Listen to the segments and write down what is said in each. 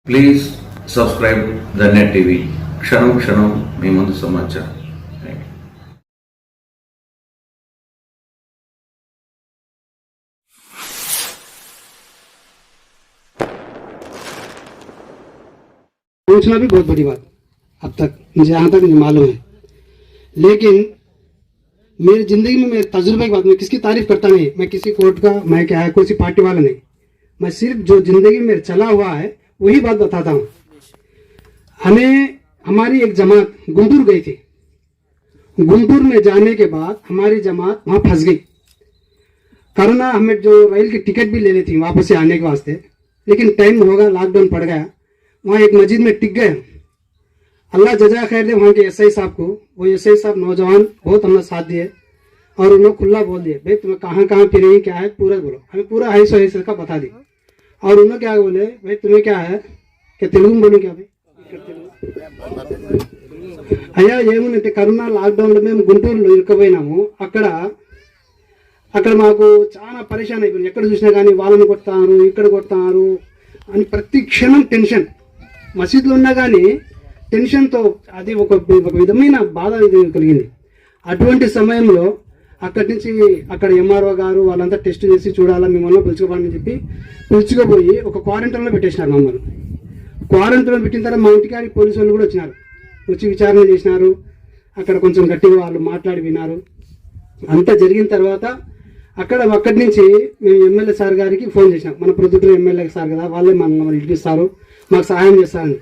Please subscribe the net TV. క్షణం క్షణం మీ ముందు సమాచారం. पूछना भी बहुत बड़ी बात अब तक जहाँ तक मुझे मालूम है, लेकिन मेरी जिंदगी में मेरे तजुर्बे की बात, मैं किसकी तारीफ करता नहीं, मैं किसी कोर्ट का, मैं क्या है कोई सी पार्टी वाला नहीं, मैं सिर्फ जो जिंदगी में चला हुआ है वही बात बताता हूँ। हमें हमारी एक जमात गुंटूर गई थी। गुंटूर में जाने के बाद हमारी जमात वहाँ फंस गई। कोरोना हमें जो रेल की टिकट भी ले ली थी वापस से आने के वास्ते, लेकिन टाइम होगा, लॉकडाउन पड़ गया। वहाँ एक मस्जिद में टिक गए। अल्लाह जजा खैर दे वहाँ के एसआई साहब को। वो एसआई साहब नौजवान बहुत हमने साथ दिए और उन्होंने खुला बोल दिए, भाई तुम्हें कहाँ कहाँ फिरे, क्या है पूरा बोलो। हमें पूरा हैसो का बता दी। और उन्होंने क्या बोले, भाई तुम्हें क्या है, क्या तेलुगु में बोलो, क्या भाई అయ్యా ఏముందంటే కరోనా లాక్డౌన్లో మేము గుంటూరులో ఇరుక్కుపోయినాము. అక్కడ మాకు చాలా పరేషాన్ అయిపోయింది. ఎక్కడ చూసినా కానీ వాళ్ళని కొడతారు, ఇక్కడ కొడతారు అని ప్రతి క్షణం టెన్షన్. మసీదులో ఉన్నా కానీ టెన్షన్తో అది ఒక విధమైన బాధ కలిగింది. అటువంటి సమయంలో అక్కడి నుంచి అక్కడ ఎంఆర్ఓ గారు వాళ్ళంతా టెస్ట్ చేసి చూడాలా మిమ్మల్ని పిలుచుకోవాలని చెప్పి పిలుచుకుపోయి ఒక క్వారంటైన్లో పెట్టేసినారు. మమ్మల్ని క్వారంటైన్లో పెట్టిన తర్వాత మా ఇంటికాడి పోలీసు వాళ్ళు కూడా వచ్చినారు, వచ్చి విచారణ చేసినారు. అక్కడ కొంచెం గట్టిగా వాళ్ళు మాట్లాడి విన్నారు. అంతా జరిగిన తర్వాత అక్కడి నుంచి మేము ఎమ్మెల్యే సార్ గారికి ఫోన్ చేసినాం. మన ప్రొద్దుటూరు ఎమ్మెల్యే సార్ కదా, వాళ్ళే మమ్మల్ని ఇడిపిస్తారు, మాకు సహాయం చేస్తారని.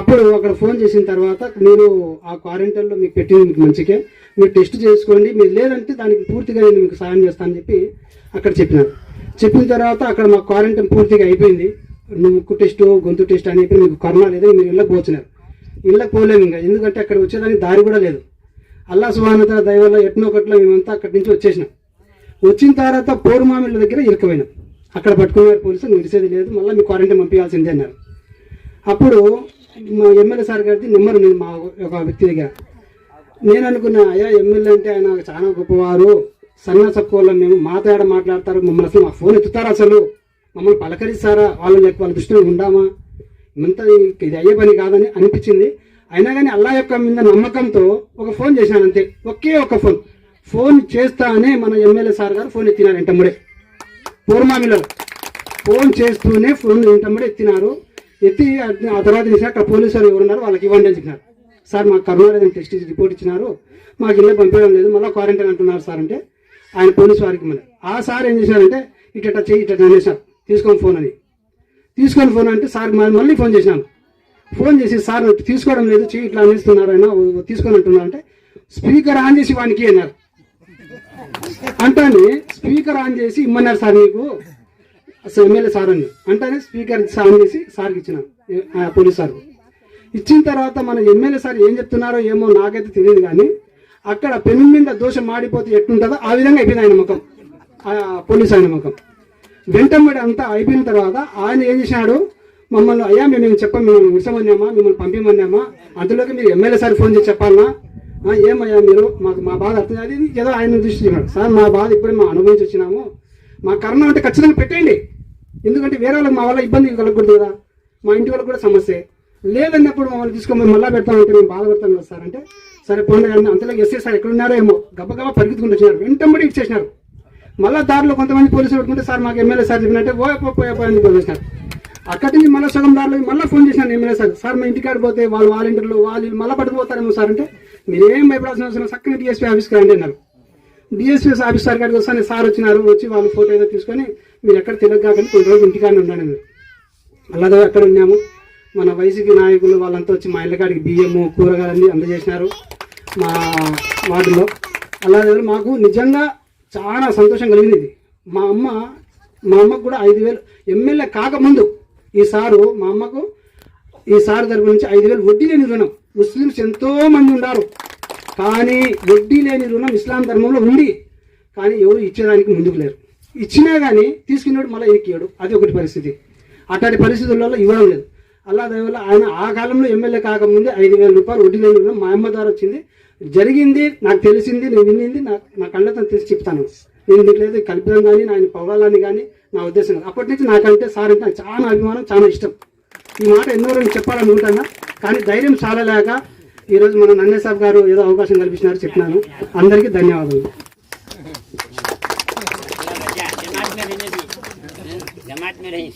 అప్పుడు అక్కడ ఫోన్ చేసిన తర్వాత, మీరు ఆ క్వారంటైన్లో మీకు పెట్టింది మీకు మంచికే, మీరు టెస్ట్ చేసుకోండి, మీరు లేదంటే దానికి పూర్తిగా నేను మీకు సహాయం చేస్తానని చెప్పి అక్కడ చెప్పినారు. చెప్పిన తర్వాత అక్కడ మా క్వారంటైన్ పూర్తిగా అయిపోయింది. ముక్కు టెస్ట్, గొంతు టెస్ట్ అని చెప్పి మీకు కరోనా లేదు, మీరు ఇళ్ళకి పోతున్నారు. ఇళ్ళకి పోలేము ఇంకా, ఎందుకంటే అక్కడ వచ్చేదానికి దారి కూడా లేదు. అల్లా సుబ్హానహు వ తఆలా దయ వల్ల ఎట్నో ఒకట్లో మేమంతా అక్కడి నుంచి వచ్చేసినాం. వచ్చిన తర్వాత పోరుమామిళ్ళ దగ్గర ఇరుక్కుపోయినాం. అక్కడ పట్టుకున్నారు పోలీసులు, విడిసేది లేదు, మళ్ళీ మీ క్వారంటైన్ పంపించాల్సిందే అన్నారు. అప్పుడు మా ఎమ్మెల్యే సార్ గారిది నెంబర్ ఉంది మా ఒక వ్యక్తి దగ్గర. నేను అనుకున్నా, అయ్యా ఎమ్మెల్యే అంటే ఆయన చాలా గొప్పవారు, సన్న సక్కువలో మేము మాట్లాడ మాట్లాడతారు, మమ్మల్ని అసలు మా ఫోన్ ఎత్తుతారా, అసలు మమ్మల్ని పలకరిస్తారా, వాళ్ళ దృష్టిలో ఉండామా, ఇంత ఇది అయ్యే పని కాదని అనిపించింది. అయినా కానీ అల్లా యొక్క మీద నమ్మకంతో ఒక ఫోన్ చేసినాను అంతే, ఒకే ఒక ఫోన్ చేస్తానే మన ఎమ్మెల్యే సార్ గారు ఫోన్ ఎత్తినారు. వెంటమ్మడే పూర్మామిలో ఫోన్ చేస్తూనే ఫోన్ వెంటమ్మడే ఎత్తినారు. ఎత్తి ఆ తర్వాత అక్కడ పోలీసు వాళ్ళు ఎవరున్నారు వాళ్ళకి ఇవ్వండి అని చెప్పినారు. సార్ మాకు కరోనా లేదని టెస్ట్ రిపోర్ట్ ఇచ్చినారు, మాకు ఇళ్ళకి పంపించడం లేదు, మళ్ళీ క్వారంటైన్ అంటున్నారు సార్ అంటే ఆయన పోలీసు వారికి మళ్ళీ ఆ సార్ ఏం చేశారంటే ఇట్ట చెయ్యి ఇట్ట అనేసారు, తీసుకొని ఫోన్ అని. తీసుకొని ఫోన్ అంటే సార్ మళ్ళీ ఫోన్ చేసినాను. ఫోన్ చేసి సార్ తీసుకోవడం లేదు, చెయ్యి ఇట్లా అనేస్తున్నారు, ఆయన తీసుకొని అంటున్నారు అంటే స్పీకర్ ఆన్ చేసి వానికి అన్నారు. అంటానే స్పీకర్ ఆన్ చేసి ఇమ్మన్నారు సార్ మీకు ఎమ్మెల్యే సార్ అని. అంటానే స్పీకర్ ఆన్ చేసి సార్కి ఇచ్చినాను, పోలీస్ సార్. ఇచ్చిన తర్వాత మన ఎమ్మెల్యే సార్ ఏం చెప్తున్నారో ఏమో నాకైతే తెలియదు, కానీ అక్కడ పెను మీద దోషం మాడిపోతే ఎట్లుంటుందో ఆ విధంగా అయిపోయింది ఆయన ముఖం, పోలీస్ ఆయన ముఖం. వెంటబడి అంతా అయిపోయిన తర్వాత ఆయన ఏం చేసినాడు, మమ్మల్ని అయ్యా మేము చెప్పాం, మిమ్మల్ని విడిసమన్నామా, మిమ్మల్ని పంపించమన్నామా, అందులోకి మీరు ఎమ్మెల్యే సార్ ఫోన్ చేసి చెప్పాలన్నా, ఏమయ్యా మీరు మాకు మా బాధ అర్థం, అది ఏదో ఆయన దృష్టి చెప్పాడు. సార్ మా బాధ ఇప్పుడే మా అనుభవించి వచ్చినాము, మా కరోనా అంటే ఖచ్చితంగా పెట్టండి, ఎందుకంటే వేరే వాళ్ళకి మా వల్ల ఇబ్బంది కలగకూడదు కదా, మా ఇంటి వాళ్ళకి కూడా సమస్య లేదన్నప్పుడు మమ్మల్ని తీసుకొని మళ్ళీ పెడతామంటే మేము బాధపడతాం కదా సార్ అంటే, సరే పోండి కానీ అంతలోకి ఎస్ఏ సార్ ఎక్కడున్నారో ఏమో గబగబా పరిగెత్తుకుంటూ వచ్చినారు. వెంటబడి ఇచ్చేసినారు. మళ్ళీ దారిలో కొంతమంది పోలీసులు పెట్టుకుంటే సార్ మాకు ఎమ్మెల్యే సార్ చెప్పినట్టే పోయని వదిలేసినారు. అక్కడి నుంచి మళ్ళీ సగం దారిలో మళ్ళీ ఫోన్ చేసినాను ఎమ్మెల్యే సార్ మా ఇంటికాడ పోతే వాళ్ళు వాలంటీర్లు వాళ్ళు మళ్ళీ పట్టుకుపోతారేమో సార్ అంటే, మీరేం భయపడాల్సిన అవసరం, చక్కని డిఎస్పీ ఆఫీస్కి రండి అన్నారు. డిఎస్పీ ఆఫీస్ సార్ కాడికి వస్తాను, సార్ వచ్చినారు, వచ్చి వాళ్ళు ఫోటో ఏదో తీసుకొని మీరు ఎక్కడ తిరగగాకని కొన్ని రోజులు ఇంటికాడనే ఉన్నాను. అలాగే అక్కడ ఉన్నాము. మన వైసీపీ నాయకులు వాళ్ళంతా వచ్చి మా ఇళ్ళకాడికి బియ్యము కూరగాయలన్నీ అందజేసినారు మా వార్డులో. అలాగే మాకు నిజంగా చాలా సంతోషం కలిగింది. మా అమ్మకు కూడా 5,000 ఎమ్మెల్యే కాకముందు ఈ సారు మా అమ్మకు ఈ సార్ తరపు నుంచి 5,000 వడ్డీ లేని రుణం. ముస్లిమ్స్ ఎంతో మంది ఉన్నారు, కానీ వడ్డీ లేని రుణం ఇస్లాం ధర్మంలో ఉంది, కానీ ఎవరు ఇచ్చేదానికి ముందుకు లేరు. ఇచ్చినా కానీ తీసుకున్నాడు మళ్ళీ ఎక్కియాడు, అది ఒకటి పరిస్థితి. అట్లాంటి పరిస్థితులలో ఇవ్వడం లేదు. అల్లా దయ వల్ల ఆయన ఆ కాలంలో ఎమ్మెల్యే కాకముందే 5,000 రూపాయలు వడ్డీ లేని రుణం మా అమ్మ ద్వారా వచ్చింది. జరిగింది నాకు తెలిసింది, నేను వినింది, నా కళ్ళతో తెలిసి చెప్తాను. నేను దీంట్లో కల్పితం కానీ ఆయన పొగడాలని కానీ నా ఉద్దేశం కాదు. అప్పటి నుంచి నాకంటే సార్ అంటే నాకు చాలా అభిమానం, చాలా ఇష్టం. ఈ మాట ఎన్నో రోజులు చెప్పాలనుకుంటున్నా, కానీ ధైర్యం చాలలేక ఈరోజు మన నన్నే సాబ్ గారు ఏదో అవకాశం కల్పించినారు చెప్పినాను. అందరికీ ధన్యవాదాలు. जमात में रही